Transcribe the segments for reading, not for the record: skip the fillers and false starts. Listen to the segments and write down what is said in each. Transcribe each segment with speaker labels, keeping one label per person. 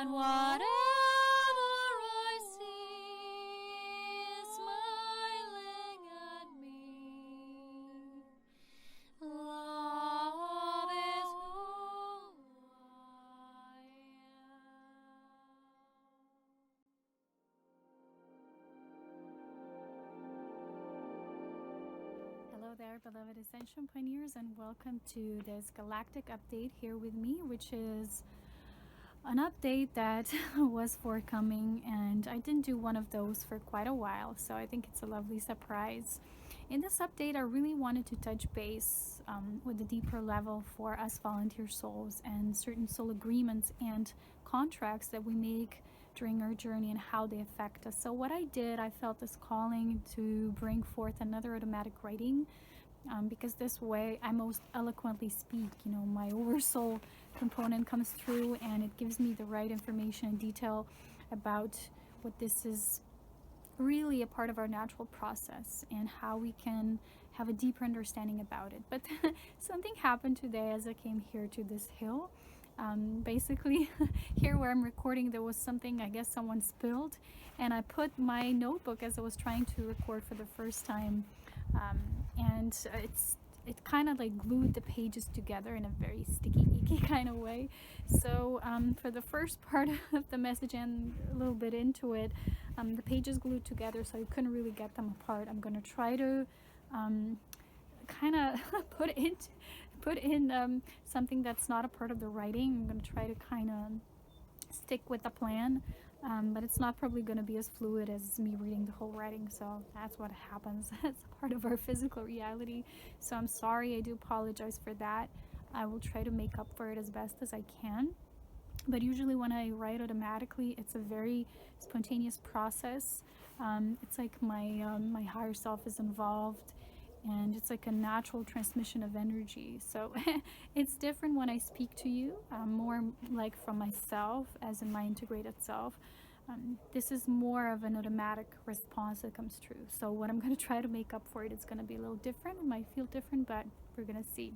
Speaker 1: and whatever I see is smiling at me. Love is who I am.
Speaker 2: Hello there, beloved Ascension pioneers, and welcome to this Galactic update here with me, which is an update that was forthcoming, and I didn't do one of those for quite a while, so I think it's a lovely surprise. In this update, I really wanted to touch base with the deeper level for us volunteer souls and certain soul agreements and contracts that we make during our journey and how they affect us. So what I did, I felt this calling to bring forth another automatic writing, because this way I most eloquently speak. You know, my oversoul component comes through and it gives me the right information and detail about what this is really a part of our natural process and how we can have a deeper understanding about it. But something happened today as I came here to this hill. Basically here where I'm recording, there was something, I guess someone spilled, and I put my notebook as I was trying to record for the first time, and it kind of like glued the pages together in a very sticky icky kind of way. So for the first part of the message and a little bit into it, the pages glued together, so I couldn't really get them apart. I'm going to try to kind of put in something that's not a part of the writing. I'm going to try to kind of stick with the plan, but it's not probably going to be as fluid as me reading the whole writing. So that's what happens. It's part of our physical reality. So I'm sorry, I do apologize for that. I will try to make up for it as best as I can. But usually when I write automatically, it's a very spontaneous process. It's like my higher self is involved, and it's like a natural transmission of energy. So it's different when I speak to you, more like from myself, as in my integrated self. This is more of an automatic response that comes through. So what I'm going to try to make up for it, it's going to be a little different. It might feel different, but we're going to see.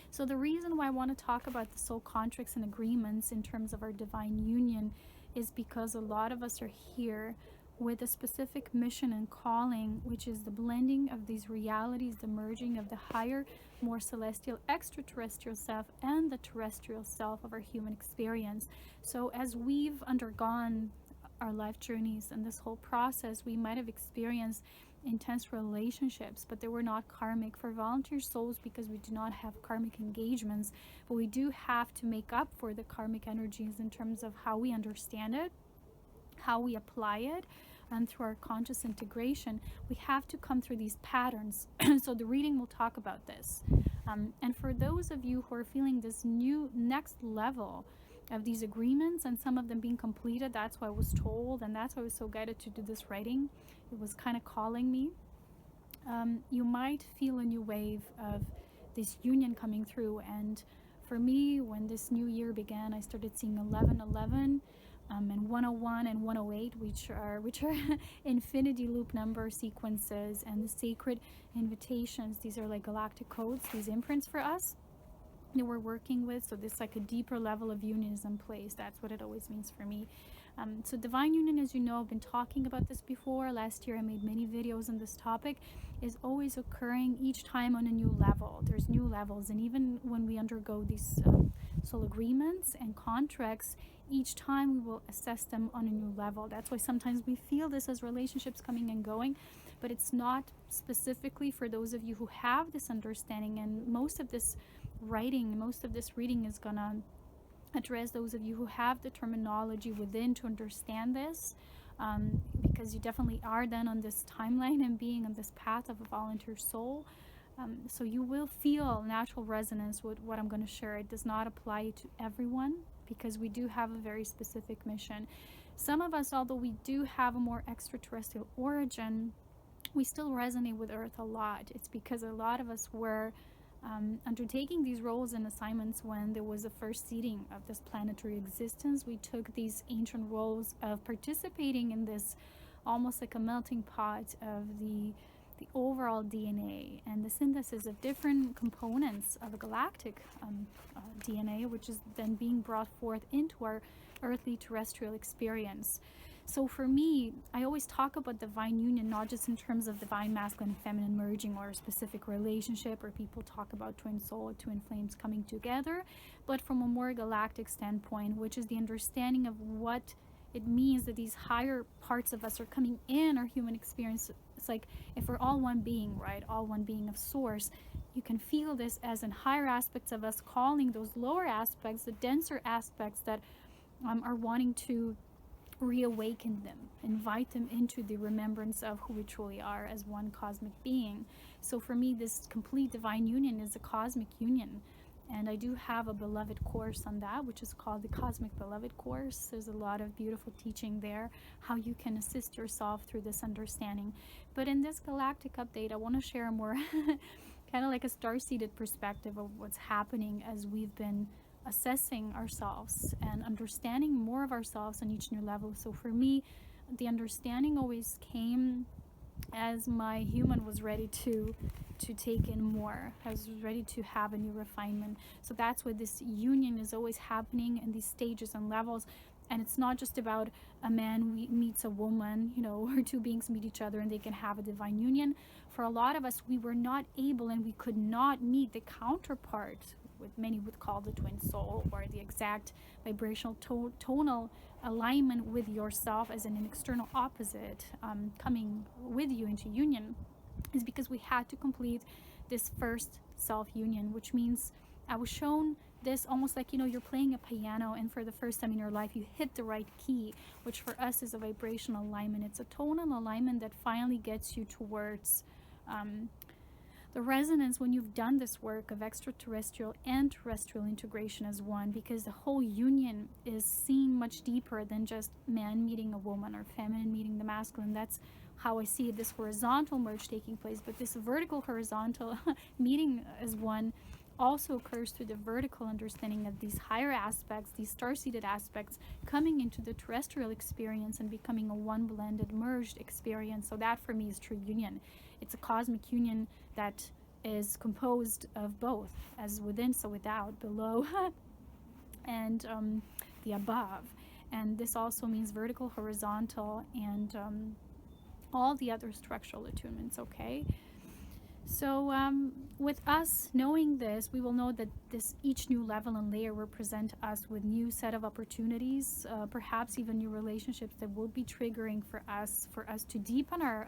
Speaker 2: So the reason why I want to talk about the soul contracts and agreements in terms of our divine union is because a lot of us are here with a specific mission and calling, which is the blending of these realities, the merging of the higher, more celestial, extraterrestrial self and the terrestrial self of our human experience. So as we've undergone our life journeys and this whole process, we might have experienced intense relationships, but they were not karmic. For volunteer souls, because we do not have karmic engagements, but we do have to make up for the karmic energies in terms of how we understand it, how we apply it, and through our conscious integration, we have to come through these patterns. So the reading will talk about this. And for those of you who are feeling this new next level of these agreements and some of them being completed, that's what I was told, and that's why I was so guided to do this writing. It was kind of calling me. You might feel a new wave of this union coming through. And for me, when this new year began, I started seeing 1111 and 101 and 108, which are infinity loop number sequences and the sacred invitations. These are like galactic codes, these imprints for us that we're working with. So this like a deeper level of union is in place. That's what it always means for me. So divine union, as you know, I've been talking about this before. Last year I made many videos on this topic, is always occurring each time on a new level. There's new levels, and even when we undergo these soul agreements and contracts, each time we will assess them on a new level. That's why sometimes we feel this as relationships coming and going, but it's not specifically for those of you who have this understanding. And most of this writing, most of this reading is gonna address those of you who have the terminology within to understand this, because you definitely are then on this timeline and being on this path of a volunteer soul. So you will feel natural resonance with what I'm going to share. It does not apply to everyone because we do have a very specific mission. Some of us, although we do have a more extraterrestrial origin, we still resonate with Earth a lot. It's because a lot of us were undertaking these roles and assignments when there was a first seeding of this planetary existence. We took these ancient roles of participating in this almost like a melting pot of the the overall DNA and the synthesis of different components of a galactic DNA, which is then being brought forth into our earthly terrestrial experience. So for me, I always talk about divine union, not just in terms of divine masculine and feminine merging or a specific relationship, or people talk about twin soul or twin flames coming together, but from a more galactic standpoint, which is the understanding of what it means that these higher parts of us are coming in our human experience. It's like if we're all one being, right? All one being of source. You can feel this as in higher aspects of us calling those lower aspects, the denser aspects that are wanting to reawaken them, invite them into the remembrance of who we truly are as one cosmic being. So for me, this complete divine union is a cosmic union. And I do have a beloved course on that, which is called the Cosmic Beloved Course. There's a lot of beautiful teaching there, how you can assist yourself through this understanding. But in this galactic update, I want to share a more kind of like a star-seeded perspective of what's happening as we've been assessing ourselves and understanding more of ourselves on each new level. So for me, the understanding always came as my human was ready to take in more. I was ready to have a new refinement. So that's why this union is always happening in these stages and levels. And it's not just about a man meets a woman, you know, or two beings meet each other and they can have a divine union. For a lot of us, we were not able and we could not meet the counterpart, what many would call the twin soul, or the exact vibrational tonal alignment with yourself as an external opposite coming with you into union, is because we had to complete this first self-union, which means I was shown this almost like, you know, you're playing a piano and for the first time in your life you hit the right key, which for us is a vibrational alignment. It's a tonal alignment that finally gets you towards the resonance when you've done this work of extraterrestrial and terrestrial integration as one, because the whole union is seen much deeper than just man meeting a woman or feminine meeting the masculine. That's how I see this horizontal merge taking place, but this vertical horizontal meeting as one also occurs through the vertical understanding of these higher aspects, these star-seeded aspects coming into the terrestrial experience and becoming a one blended merged experience. So that for me is true union. It's a cosmic union that is composed of both, as within so without, below and the above. And this also means vertical, horizontal, and all the other structural attunements, okay? So with us knowing this, we will know that each new level and layer will present us with new set of opportunities, perhaps even new relationships that will be triggering for us to deepen our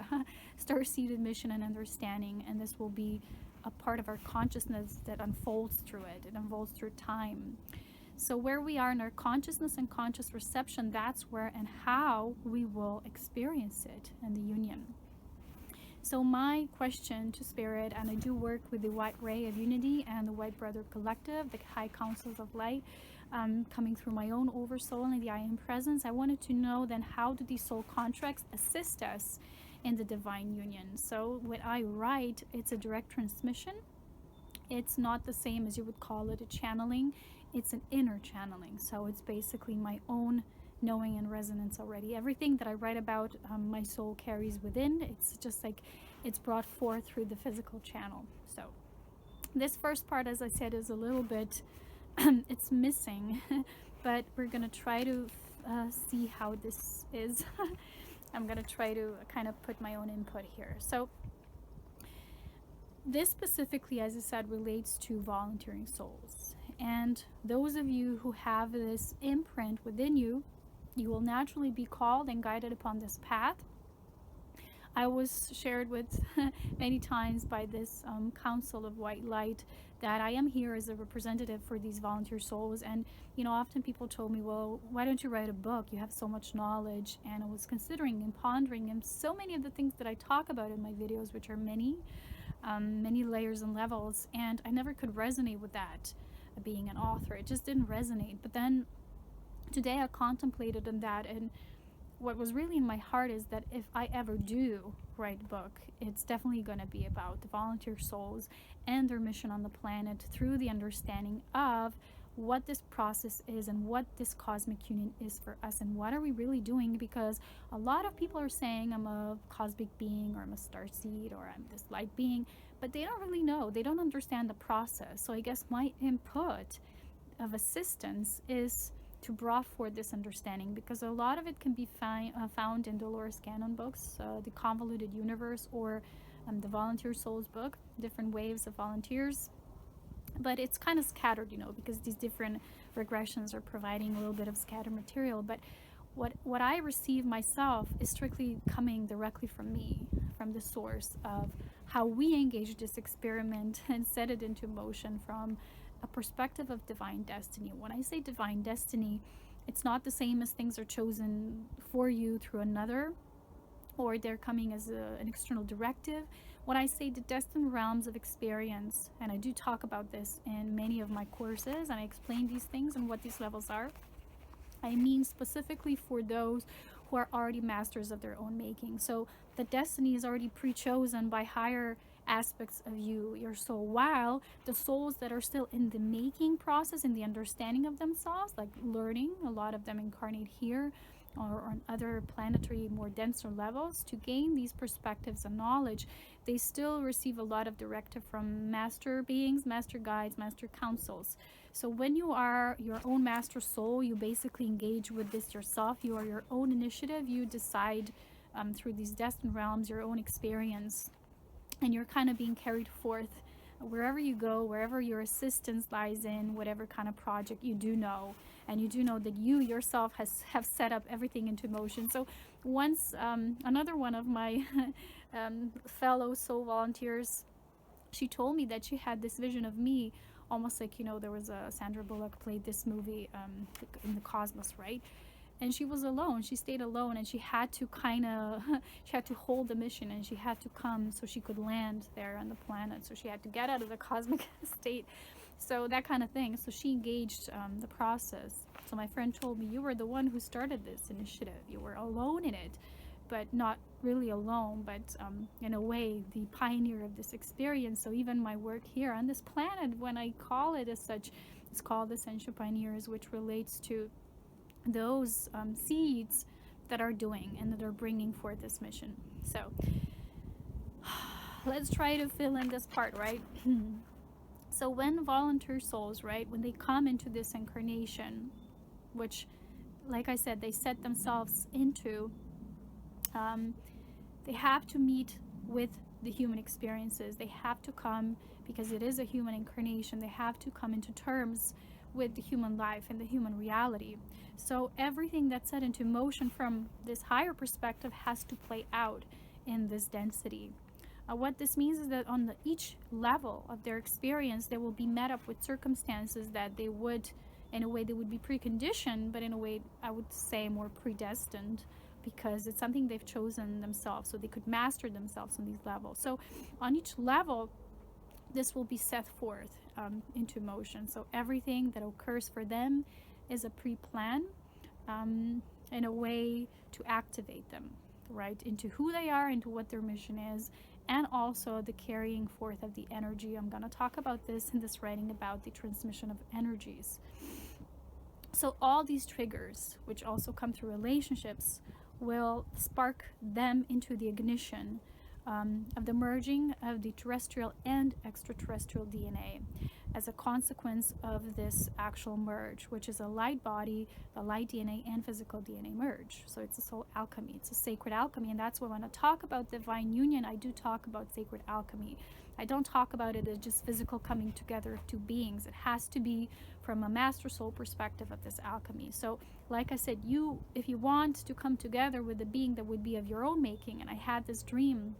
Speaker 2: star-seeded mission and understanding. And this will be a part of our consciousness that unfolds through it. It unfolds through time. So where we are in our consciousness and conscious reception, that's where and how we will experience it in the union. So my question to Spirit, and I do work with the White Ray of Unity and the White Brother Collective, the High Councils of Light, coming through my own Oversoul and the I Am Presence. I wanted to know then, how do these soul contracts assist us in the divine union? So what I write, it's a direct transmission. It's not the same as you would call it a channeling. It's an inner channeling. So it's basically my own knowing and resonance already. Everything that I write about, my soul carries within. It's just like it's brought forth through the physical channel. So this first part, as I said, is a little bit it's missing, but we're gonna try to see how this is. I'm gonna try to kind of put my own input here. So this specifically, as I said, relates to volunteering souls. And those of you who have this imprint within you, you will naturally be called and guided upon this path. I was shared with many times by this Council of White Light that I am here as a representative for these volunteer souls. And, you know, often people told me, well, why don't you write a book? You have so much knowledge. And I was considering and pondering, and so many of the things that I talk about in my videos, which are many layers and levels, and I never could resonate with that, being an author. It just didn't resonate. But then today I contemplated on that, and what was really in my heart is that if I ever do write a book, it's definitely going to be about the volunteer souls and their mission on the planet through the understanding of what this process is and what this cosmic union is for us, and what are we really doing. Because a lot of people are saying I'm a cosmic being, or I'm a star seed, or I'm this light being, but they don't really know, they don't understand the process. So I guess my input of assistance is to draw forth this understanding, because a lot of it can be found in Dolores Cannon books, The Convoluted Universe, or the Volunteer Souls book, different waves of volunteers. But it's kind of scattered, because these different regressions are providing a little bit of scattered material. But what I receive myself is strictly coming directly from me, from the source of how we engage this experiment and set it into motion from a perspective of divine destiny. When I say divine destiny, it's not the same as things are chosen for you through another, or they're coming as an external directive. When I say the destined realms of experience, and I do talk about this in many of my courses, and I explain these things and what these levels are, I mean specifically for those who are already masters of their own making. So the destiny is already pre-chosen by higher aspects of you, your soul, while the souls that are still in the making process, in the understanding of themselves, like learning, a lot of them incarnate here or on other planetary, more denser levels to gain these perspectives and knowledge. They still receive a lot of directive from master beings, master guides, master councils. So when you are your own master soul, you basically engage with this yourself. You are your own initiative. You decide through these destined realms your own experience, and you're kind of being carried forth wherever you go, wherever your assistance lies in, whatever kind of project you do know. And you do know that you yourself have set up everything into motion. So once another one of my fellow soul volunteers, she told me that she had this vision of me, almost like, there was a Sandra Bullock played this movie in the cosmos, right? And she was alone. She stayed alone, and she had to she had to hold the mission, and she had to come so she could land there on the planet. So she had to get out of the cosmic state. So that kind of thing. So she engaged the process. So my friend told me, you were the one who started this initiative. You were alone in it, but not really alone, but in a way, the pioneer of this experience. So even my work here on this planet, when I call it as such, it's called Ascension Pioneers, which relates to those seeds that are doing and that are bringing forth this mission. So let's try to fill in this part, right? So when volunteer souls, right, when they come into this incarnation, which, like I said, they set themselves into, they have to meet with the human experiences. They have to come, because it is a human incarnation, they have to come into terms with the human life and the human reality. So everything that's set into motion from this higher perspective has to play out in this density. What this means is that on each level of their experience, they will be met up with circumstances that they would, in a way, they would be preconditioned, but in a way, I would say more predestined, because it's something they've chosen themselves, so they could master themselves on these levels. So on each level, this will be set forth into motion. So everything that occurs for them is a pre-plan, in a way to activate them, right, into who they are, into what their mission is, and also the carrying forth of the energy. I'm going to talk about this in this writing about the transmission of energies. So all these triggers, which also come through relationships, will spark them into the ignition of the merging of the terrestrial and extraterrestrial DNA as a consequence of this actual merge, which is a light body, the light DNA and physical DNA merge. So it's a soul alchemy, it's a sacred alchemy, and that's why when I talk about divine union, I do talk about sacred alchemy. I don't talk about it as just physical coming together of two beings. It has to be from a master soul perspective of this alchemy. So like I said, if you want to come together with a being that would be of your own making, and I had this dream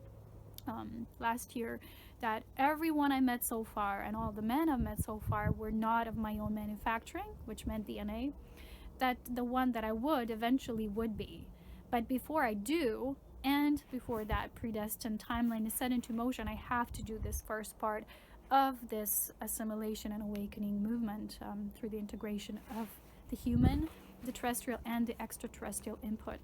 Speaker 2: last year that everyone I met so far and all the men I've met so far were not of my own manufacturing, which meant DNA, that the one that I would eventually would be. But before I do, and before that predestined timeline is set into motion, I have to do this first part of this assimilation and awakening movement through the integration of the human, the terrestrial, and the extraterrestrial input.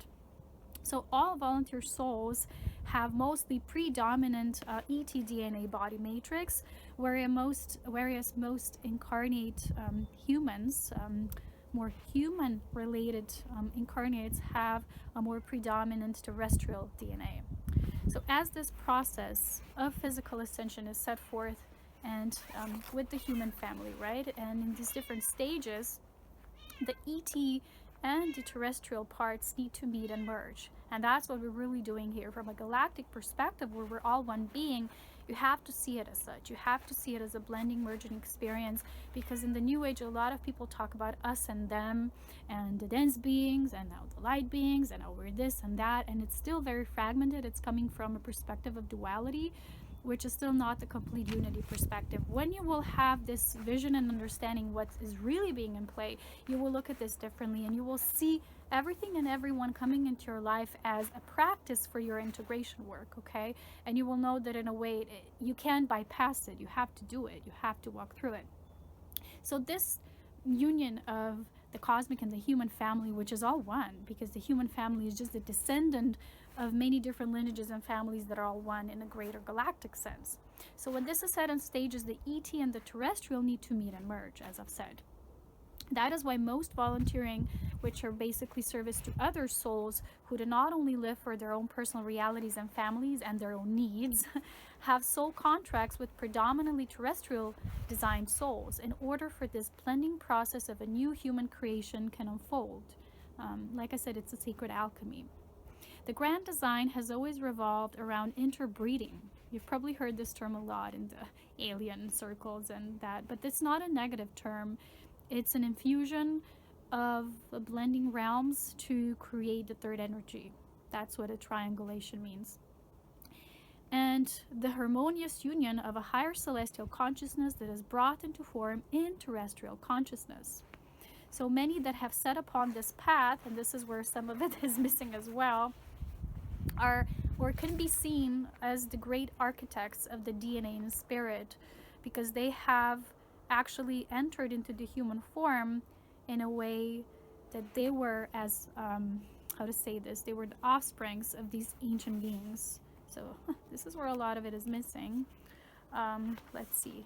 Speaker 2: So all volunteer souls have mostly predominant ET-DNA body matrix, whereas most incarnate humans, more human-related incarnates, have a more predominant terrestrial DNA. So as this process of physical ascension is set forth and with the human family, right, and in these different stages, the ET and the terrestrial parts need to meet and merge. And that's what we're really doing here from a galactic perspective, where we're all one being. You have to see it as such. You have to see it as a blending, merging experience, because in the New Age, a lot of people talk about us and them, and the dense beings, and now the light beings, and now we're this and that, and it's still very fragmented. It's coming from a perspective of duality, which is still not the complete unity perspective. When you will have this vision and understanding what is really being in play, you will look at this differently, and you will see everything and everyone coming into your life as a practice for your integration work, okay? And you will know that in a way, you can't bypass it. You have to do it. You have to walk through it. So this union of the cosmic and the human family, which is all one, because the human family is just a descendant of many different lineages and families that are all one in a greater galactic sense. So when this is set on stages, the ET and the terrestrial need to meet and merge, as I've said. That is why most volunteering, which are basically service to other souls who do not only live for their own personal realities and families and their own needs, have soul contracts with predominantly terrestrial designed souls in order for this blending process of a new human creation can unfold. Like I said, it's a sacred alchemy. The grand design has always revolved around interbreeding. You've probably heard this term a lot in the alien circles and that, but it's not a negative term. It's an infusion of the blending realms to create the third energy. That's what a triangulation means. And the harmonious union of a higher celestial consciousness that is brought into form in terrestrial consciousness. So many that have set upon this path, and this is where some of it is missing as well, are or can be seen as the great architects of the DNA and spirit, because they have actually entered into the human form in a way that they were as how to say this, they were the offsprings of these ancient beings. So this is where a lot of it is missing. Let's see.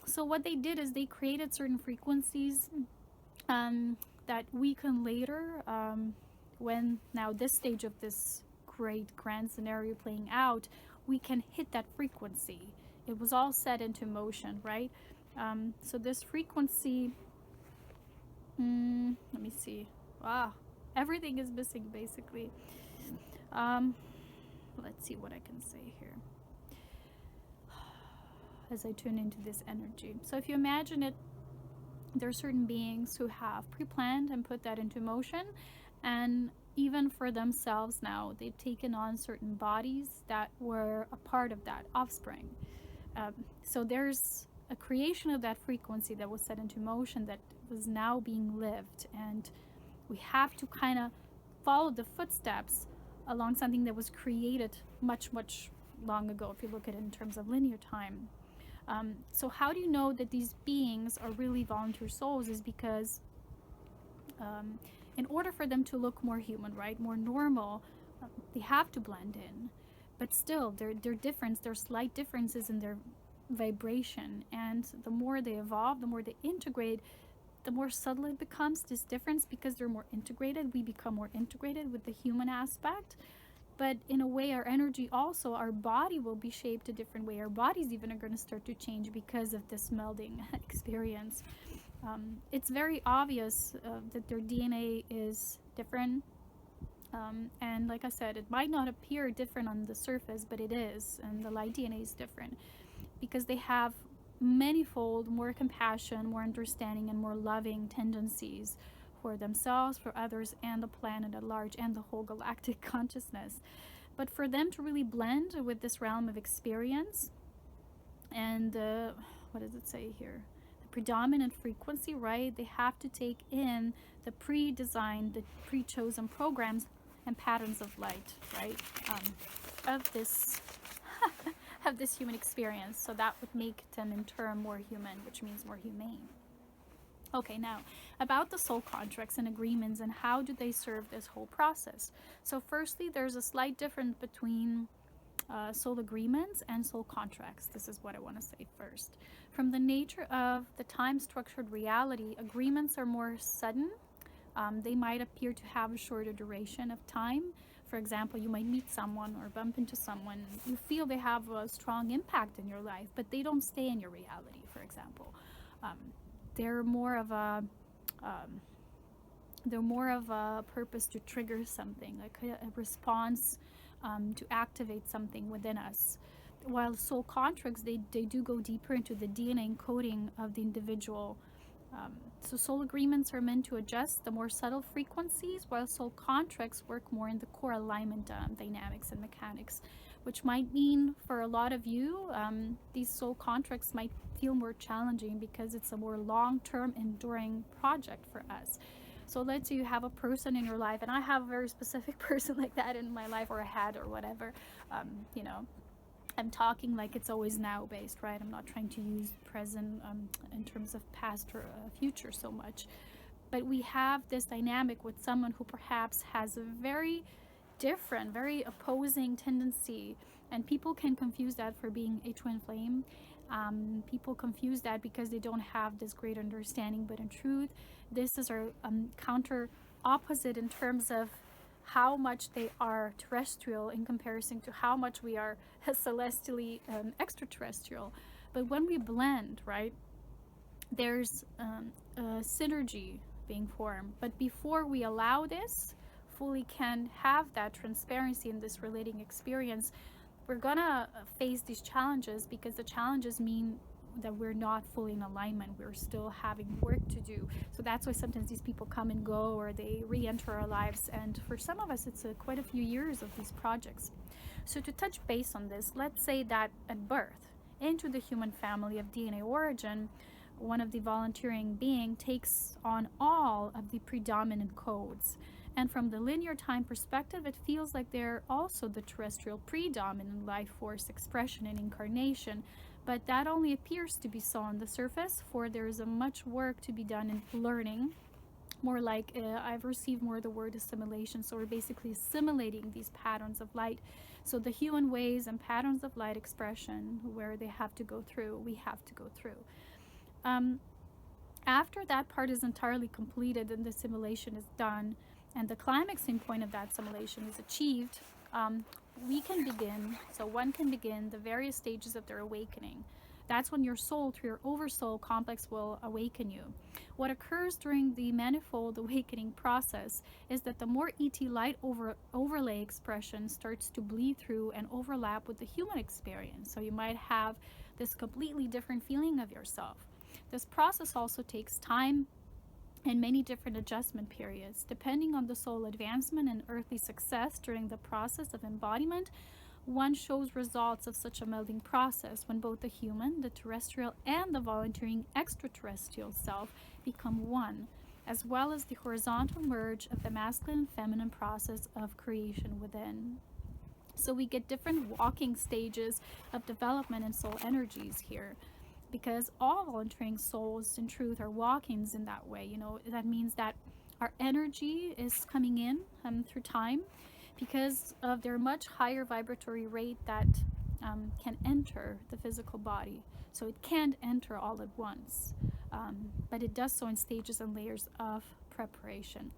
Speaker 2: So what they did is they created certain frequencies that we can later, when now this stage of this great grand scenario playing out, we can hit that frequency. It was all set into motion, right? So this frequency, let me see. Wow, everything is missing basically. Let's see what I can say here as I tune into this energy. So if you imagine it, there are certain beings who have pre-planned and put that into motion, and even for themselves now, they've taken on certain bodies that were a part of that offspring. So there's a creation of that frequency that was set into motion that was now being lived, and we have to kind of follow the footsteps along something that was created much, much long ago, if you look at it in terms of linear time. So how do you know that these beings are really volunteer souls? Is because in order for them to look more human, right, more normal, they have to blend in. But still, there's slight differences in their vibration. And the more they evolve, the more they integrate, the more subtle it becomes, this difference, because they're more integrated. We become more integrated with the human aspect. But in a way, our energy also, our body will be shaped a different way. Our bodies even are going to start to change because of this melding experience. It's very obvious that their DNA is different. And like I said, it might not appear different on the surface, but it is. And the light DNA is different because they have manifold, more compassion, more understanding, and more loving tendencies for themselves, for others, and the planet at large, and the whole galactic consciousness. But for them to really blend with this realm of experience, and what does it say here? The predominant frequency, right? They have to take in the pre-designed, the pre-chosen programs and patterns of light, right? Of this of this human experience. So that would make them in turn more human, which means more humane. Okay, now about the soul contracts and agreements and how do they serve this whole process. So firstly, there's a slight difference between soul agreements and soul contracts. This is what I want to say first. From the nature of the time structured reality, agreements are more sudden. They might appear to have a shorter duration of time. For example, you might meet someone or bump into someone. You feel they have a strong impact in your life, but they don't stay in your reality, for example. Um, they're more of a purpose to trigger something, like a response to activate something within us. While soul contracts, they do go deeper into the DNA encoding of the individual. So soul agreements are meant to adjust the more subtle frequencies, while soul contracts work more in the core alignment dynamics and mechanics, which might mean for a lot of you, these soul contracts might feel more challenging because it's a more long-term enduring project for us. So let's say you have a person in your life, and I have a very specific person like that in my life, or a had, or whatever. You know, I'm talking like it's always now based, right? I'm not trying to use present in terms of past or future so much. But we have this dynamic with someone who perhaps has a very different, very opposing tendency, and people can confuse that for being a twin flame. People confuse that because they don't have this great understanding, but in truth, this is our counter opposite in terms of how much they are terrestrial in comparison to how much we are celestially extraterrestrial. But when we blend, right, there's a synergy being formed. But before we allow this, fully can have that transparency in this relating experience, we're gonna face these challenges, because the challenges mean that we're not fully in alignment. We're still having work to do. So that's why sometimes these people come and go, or they re-enter our lives. And for some of us, it's quite a few years of these projects. So to touch base on this, let's say that at birth, into the human family of DNA origin, one of the volunteering being takes on all of the predominant codes. And from the linear time perspective, it feels like they're also the terrestrial predominant life force expression and incarnation. But that only appears to be so on the surface, for there is a much work to be done in learning. More like, I've received more the word assimilation. So we're basically assimilating these patterns of light. So the human ways and patterns of light expression, where they have to go through, we have to go through. After that part is entirely completed and the simulation is done, and the climaxing point of that simulation is achieved, we can begin, so one can begin the various stages of their awakening. That's when your soul, through your oversoul complex, will awaken you. What occurs during the manifold awakening process is that the more ET light overlay expression starts to bleed through and overlap with the human experience. So you might have this completely different feeling of yourself. This process also takes time and many different adjustment periods. Depending on the soul advancement and earthly success during the process of embodiment, one shows results of such a melding process when both the human, the terrestrial, and the volunteering extraterrestrial self become one, as well as the horizontal merge of the masculine and feminine process of creation within. So we get different walking stages of development and soul energies here, because all volunteering souls in truth are walkings in that way. You know, that means that our energy is coming in through time, because of their much higher vibratory rate that can enter the physical body. So it can't enter all at once, but it does so in stages and layers of preparation.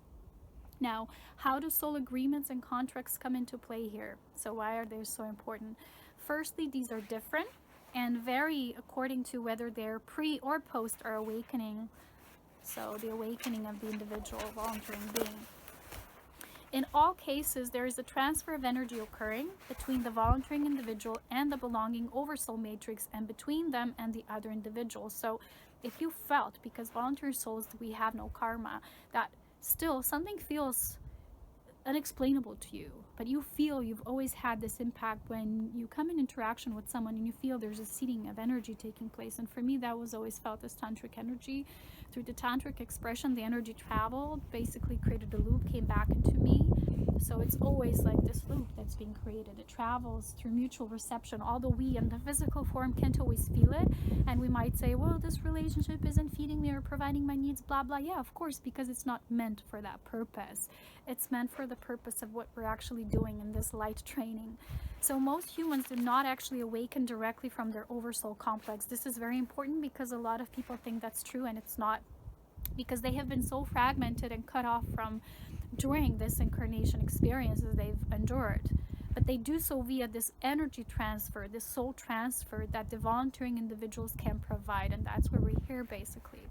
Speaker 2: Now, how do soul agreements and contracts come into play here? So why are they so important? Firstly, these are different and vary according to whether they're pre or post our awakening. So the awakening of the individual volunteering being. In all cases, there is a transfer of energy occurring between the volunteering individual and the belonging oversoul matrix, and between them and the other individuals. So if you felt, because voluntary souls, we have no karma, that still something feels unexplainable to you, but you feel you've always had this impact when you come in interaction with someone and you feel there's a seeding of energy taking place. And for me, that was always felt as tantric energy. Through the tantric expression, the energy traveled, basically created a loop, came back into me. So it's always like this loop that's being created. It travels through mutual reception, although we in the physical form can't always feel it. And we might say, well, this relationship isn't feeding me or providing my needs, blah, blah. Yeah, of course, because it's not meant for that purpose. It's meant for the purpose of what we're actually doing in this light training. So most humans do not actually awaken directly from their oversoul complex. This is very important because a lot of people think that's true, and it's not, because they have been so fragmented and cut off from during this incarnation experiences they've endured. But they do so via this energy transfer, this soul transfer that the volunteering individuals can provide, and that's where we're here basically.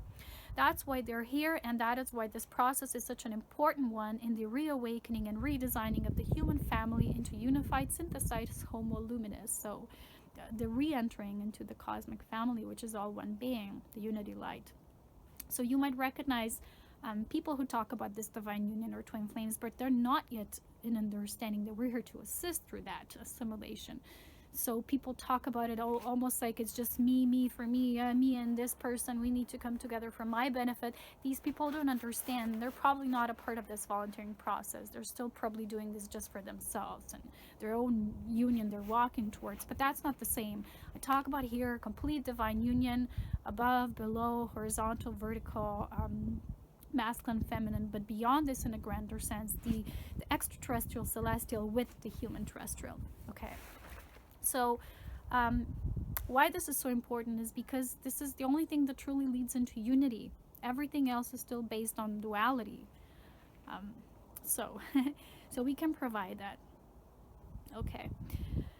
Speaker 2: That's why they're here, and that is why this process is such an important one in the reawakening and redesigning of the human family into unified, synthesized Homo luminous. So the re-entering into the cosmic family, which is all one being, the unity light. So you might recognize people who talk about this divine union or twin flames, but they're not yet in understanding that we're here to assist through that assimilation. So people talk about it almost like it's just me for me, me and this person, we need to come together for my benefit. These people don't understand. They're probably not a part of this volunteering process. They're still probably doing this just for themselves and their own union they're walking towards. But that's not the same. I talk about here complete divine union, above, below, horizontal, vertical, masculine, feminine, but beyond this in a grander sense, the extraterrestrial, celestial with the human terrestrial. Okay. So why this is so important is because this is the only thing that truly leads into unity. Everything else is still based on duality. So we can provide that. Okay.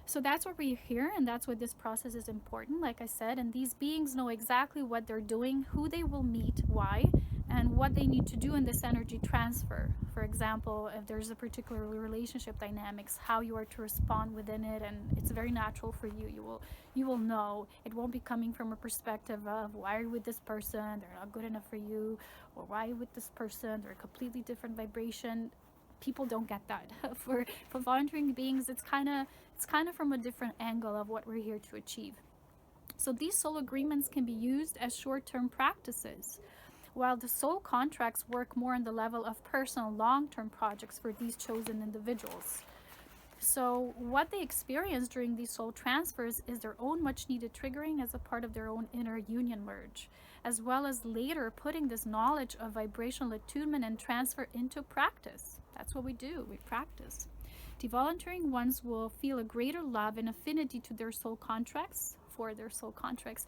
Speaker 2: So that's what we're here, and that's why this process is important, like I said. And these beings know exactly what they're doing, who they will meet, why, and what they need to do in this energy transfer. For example, if there's a particular relationship dynamics, how you are to respond within it, and it's very natural for you. You will know. It won't be coming from a perspective of why are you with this person? They're not good enough for you, or why are you with this person? They're a completely different vibration. People don't get that. For volunteering beings, it's kind of from a different angle of what we're here to achieve. So these soul agreements can be used as short-term practices, while the soul contracts work more on the level of personal long-term projects for these chosen individuals. So what they experience during these soul transfers is their own much-needed triggering as a part of their own inner union merge, as well as later putting this knowledge of vibrational attunement and transfer into practice. That's what we do, we practice. The volunteering ones will feel a greater love and affinity to their soul contracts, for their soul contracts,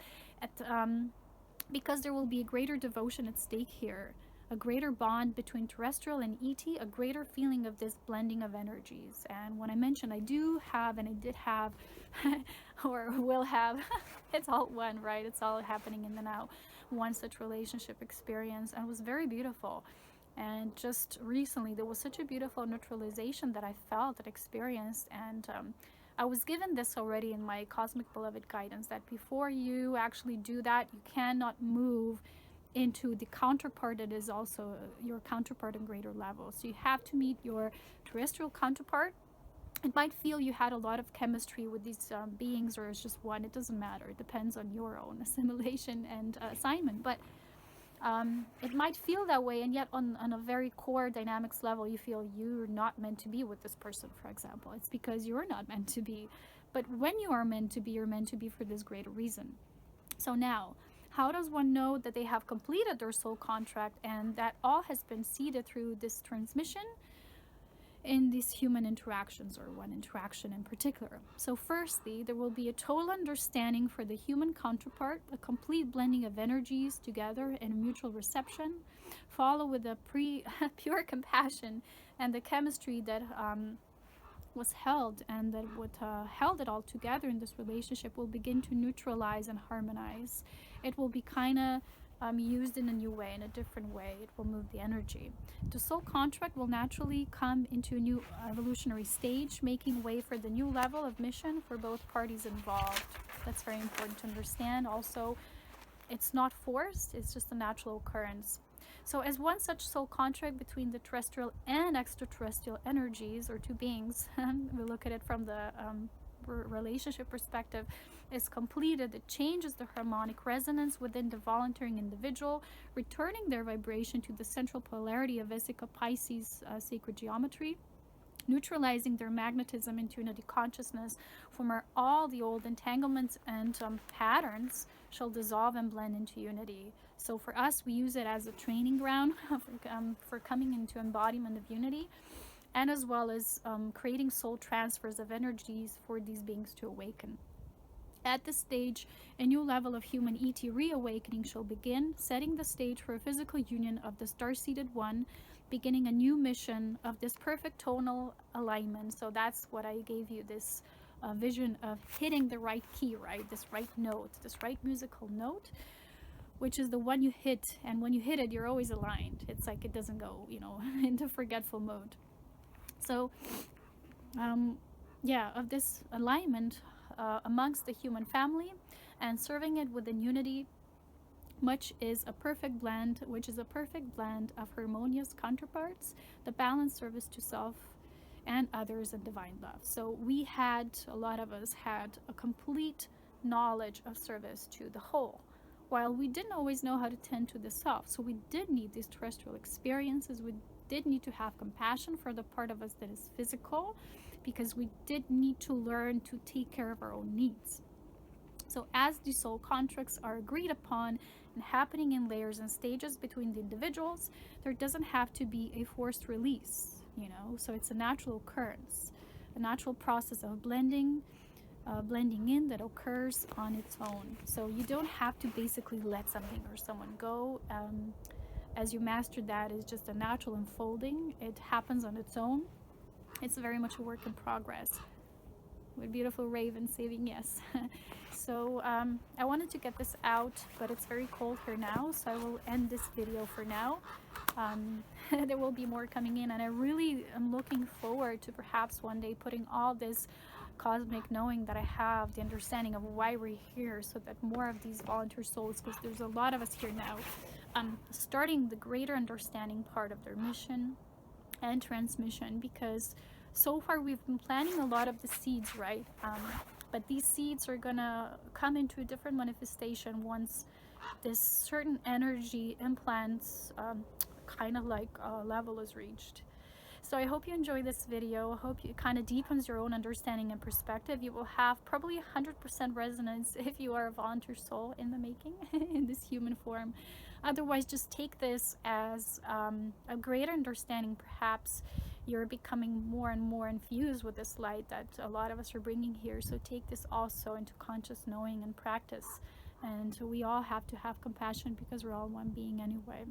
Speaker 2: because there will be a greater devotion at stake here, a greater bond between terrestrial and ET, a greater feeling of this blending of energies. And when I mentioned I do have, and I did have, or will have, it's all one, right? It's all happening in the now, one such relationship experience, and it was very beautiful. And just recently there was such a beautiful neutralization that I felt and experienced, and I was given this already in my Cosmic Beloved guidance, that before you actually do that, you cannot move into the counterpart that is also your counterpart on greater levels. So you have to meet your terrestrial counterpart. It might feel you had a lot of chemistry with these beings, or it's just one. It doesn't matter. It depends on your own assimilation and assignment. But it might feel that way, and yet on a very core dynamics level, you feel you're not meant to be with this person, for example. It's because you're not meant to be. But when you are meant to be, you're meant to be for this greater reason. So now, how does one know that they have completed their soul contract and that all has been seeded through this transmission in these human interactions, or one interaction in particular? So firstly, there will be a total understanding for the human counterpart, a complete blending of energies together in mutual reception, follow with a pure compassion, and the chemistry that was held, and that what held it all together in this relationship will begin to neutralize and harmonize. It will be kind of used in a new way, in a different way. It will move the energy. The soul contract will naturally come into a new evolutionary stage, making way for the new level of mission for both parties involved. That's very important to understand. Also, it's not forced, it's just a natural occurrence. So, as one such soul contract between the terrestrial and extraterrestrial energies or two beings, we look at it from the relationship perspective, is completed, it changes the harmonic resonance within the volunteering individual, returning their vibration to the central polarity of Vesica Pisces sacred geometry, neutralizing their magnetism into unity consciousness, from where all the old entanglements and patterns shall dissolve and blend into unity. So for us, we use it as a training ground for coming into embodiment of unity, and as well as creating soul transfers of energies for these beings to awaken. At this stage, a new level of human ET reawakening shall begin, setting the stage for a physical union of the star-seated one, beginning a new mission of this perfect tonal alignment. So that's what I gave you, this vision of hitting the right key, right? This right note, this right musical note, which is the one you hit. And when you hit it, you're always aligned. It's like it doesn't go, into forgetful mode. So, of this alignment amongst the human family and serving it within unity, which is a perfect blend of harmonious counterparts, the balanced service to self and others, and divine love. So a lot of us had a complete knowledge of service to the whole, while we didn't always know how to tend to the self. So we did need these terrestrial experiences. We did need to have compassion for the part of us that is physical, because we did need to learn to take care of our own needs. So as the soul contracts are agreed upon and happening in layers and stages between the individuals, there doesn't have to be a forced release, so it's a natural occurrence, a natural process of blending in that occurs on its own. So you don't have to basically let something or someone go. As you master that, is just a natural unfolding. It happens on its own. It's very much a work in progress. With beautiful raven saving yes. So I wanted to get this out, but it's very cold here now, so I will end this video for now. There will be more coming in, and I really am looking forward to perhaps one day putting all this cosmic knowing that I have, the understanding of why we're here, so that more of these volunteer souls, because there's a lot of us here now, starting the greater understanding part of their mission and transmission, because so far we've been planting a lot of the seeds, right? But these seeds are gonna come into a different manifestation once this certain energy implants kind of like level is reached. So I hope you enjoy this video. I hope it kind of deepens your own understanding and perspective. You will have probably 100% resonance if you are a volunteer soul in the making in this human form. Otherwise, just take this as a greater understanding. Perhaps you're becoming more and more infused with this light that a lot of us are bringing here. So take this also into conscious knowing and practice. And we all have to have compassion, because we're all one being anyway.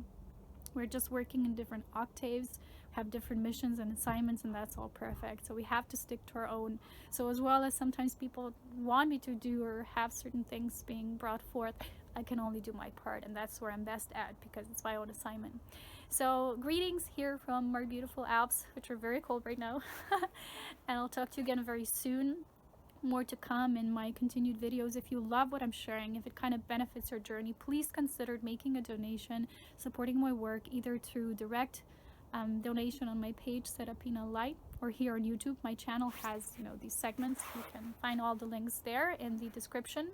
Speaker 2: We're just working in different octaves, have different missions and assignments, and that's all perfect. So we have to stick to our own. So as well as sometimes people want me to do or have certain things being brought forth, I can only do my part, and that's where I'm best at, because it's my own assignment. So greetings here from our beautiful Alps, which are very cold right now. And I'll talk to you again very soon. More to come in my continued videos. If you love what I'm sharing, if it kind of benefits your journey, please consider making a donation, supporting my work, either through direct donation on my page, Serapina Light, or here on YouTube. My channel has, these segments. You can find all the links there in the description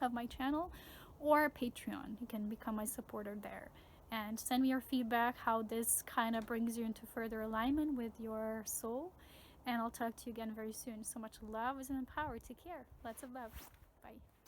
Speaker 2: of my channel, or Patreon. You can become my supporter there. And send me your feedback, how this kind of brings you into further alignment with your soul. And I'll talk to you again very soon. So much love, wisdom, and power. Take care. Lots of love. Bye.